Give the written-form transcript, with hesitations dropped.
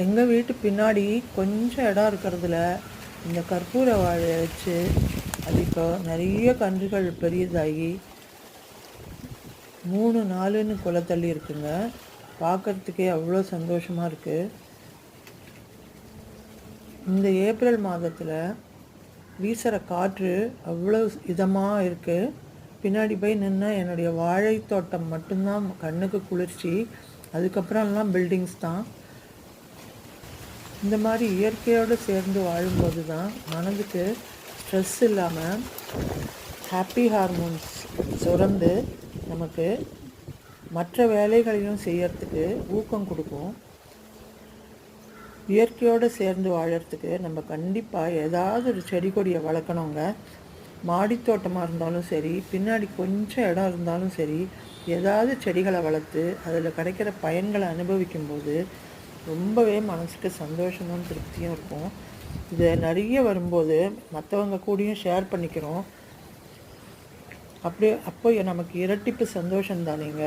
எங்கள் வீட்டு பின்னாடி கொஞ்சம் இடம் இருக்கிறதுல இந்த கற்பூர வாழையை வச்சு அது இப்போ நிறைய கன்றுகள் பெரியதாகி 3-4ன்னு குலை தள்ளி இருக்குங்க. பார்க்குறதுக்கே அவ்வளோ சந்தோஷமாக இருக்குது. இந்த ஏப்ரல் மாதத்தில் வீசுகிற காற்று அவ்வளோ இதமாக இருக்குது. பின்னாடி போய் நின்று என்னுடைய வாழை தோட்டம் மட்டும்தான் கண்ணுக்கு குளிர்ச்சி. அதுக்கப்புறம்லாம் பில்டிங்ஸ் தான். இந்த மாதிரி இயற்கையோடு சேர்ந்து வாழும்போது தான் மனதுக்கு ஸ்ட்ரெஸ் இல்லாமல் ஹாப்பி ஹார்மோன்ஸ் சுரந்து நமக்கு மற்ற வேலைகளையும் செய்யறதுக்கு ஊக்கம் கொடுக்கும். இயற்கையோடு சேர்ந்து வாழறதுக்கு நம்ம கண்டிப்பாக ஏதாவது ஒரு செடி கொடியை வளர்க்கணுங்க. மாடித்தோட்டமாக இருந்தாலும் சரி, பின்னாடி கொஞ்சம் இடம் இருந்தாலும் சரி, ஏதாவது செடிகளை வளர்த்து அதில் கிடைக்கிற பயன்களை அனுபவிக்கும்போது ரொம்பவே மனசுக்கு சந்தோஷமும் திருப்தியும் இருக்கும். இது நிறைய வரும்போது மற்றவங்க கூடயும் ஷேர் பண்ணிக்கிறோம். அப்போ நமக்கு இரட்டிப்பு சந்தோஷம் தானேங்க.